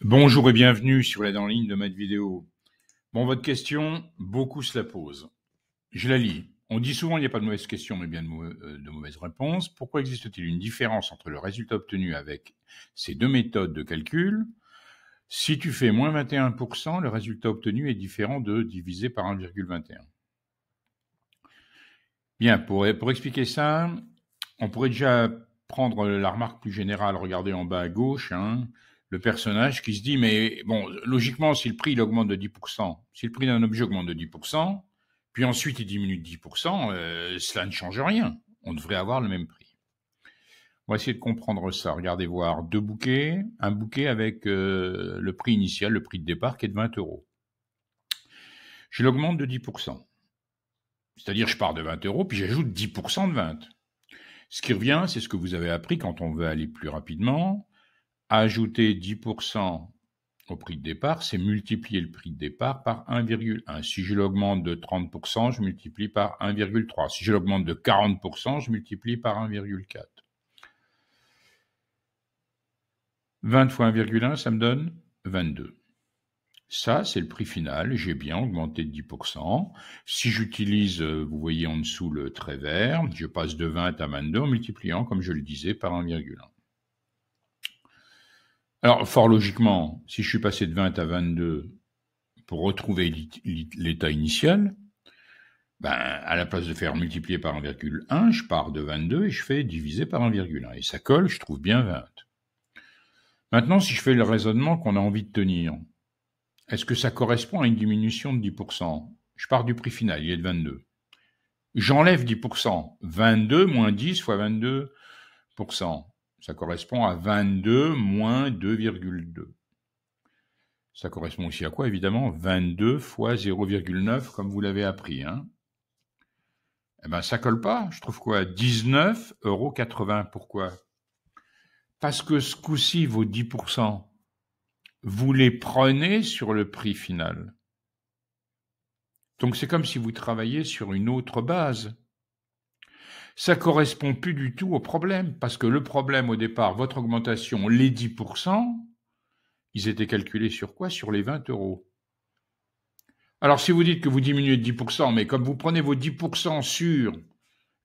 Bonjour et bienvenue sur l'aide en ligne de Maître Vidéo. Bon, votre question, beaucoup se la posent. Je la lis. On dit souvent qu'il n'y a pas de mauvaise question, mais bien de mauvaises réponses. Pourquoi existe-t-il une différence entre le résultat obtenu avec ces deux méthodes de calcul? Si tu fais moins 21%, le résultat obtenu est différent de divisé par 1,21. Bien, pour expliquer ça, on pourrait déjà prendre la remarque plus générale, regarder en bas à gauche, le personnage qui se dit, mais bon, logiquement, si le prix il augmente de 10%, si le prix d'un objet augmente de 10%, puis ensuite il diminue de 10%, cela ne change rien. On devrait avoir le même prix. On va essayer de comprendre ça. Regardez voir deux bouquets, un bouquet avec le prix initial, le prix de départ qui est de 20 euros. Je l'augmente de 10%. C'est-à-dire je pars de 20 euros, puis j'ajoute 10% de 20. Ce qui revient, c'est ce que vous avez appris quand on veut aller plus rapidement. Ajouter 10% au prix de départ, c'est multiplier le prix de départ par 1,1. Si je l'augmente de 30%, je multiplie par 1,3. Si je l'augmente de 40%, je multiplie par 1,4. 20 fois 1,1, ça me donne 22. Ça, c'est le prix final. J'ai bien augmenté de 10%. Si j'utilise, vous voyez en dessous le trait vert, je passe de 20 à 22 en multipliant, comme je le disais, par 1,1. Alors, fort logiquement, si je suis passé de 20 à 22 pour retrouver l'état initial, à la place de faire multiplier par 1,1, je pars de 22 et je fais diviser par 1,1. Et ça colle, je trouve bien 20. Maintenant, si je fais le raisonnement qu'on a envie de tenir, est-ce que ça correspond à une diminution de 10%? Je pars du prix final, il est de 22. J'enlève 10%. 22 moins 10 fois 22%. Ça correspond à 22 moins 2,2. Ça correspond aussi à quoi, évidemment? 22 fois 0,9, comme vous l'avez appris. Eh bien, ça colle pas. Je trouve quoi? 19,80 €. Pourquoi? Parce que ce coup-ci, vos 10%, vous les prenez sur le prix final. Donc, c'est comme si vous travailliez sur une autre base. Ça correspond plus du tout au problème, parce que le problème, au départ, votre augmentation, les 10%, ils étaient calculés sur quoi? Sur les 20 euros. Alors, si vous dites que vous diminuez de 10%, mais comme vous prenez vos 10% sur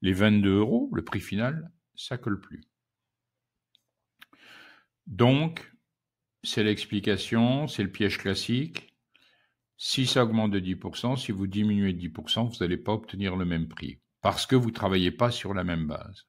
les 22 euros, le prix final, ça colle plus. Donc, c'est l'explication, c'est le piège classique. Si ça augmente de 10%, si vous diminuez de 10%, vous n'allez pas obtenir le même prix, parce que vous ne travaillez pas sur la même base.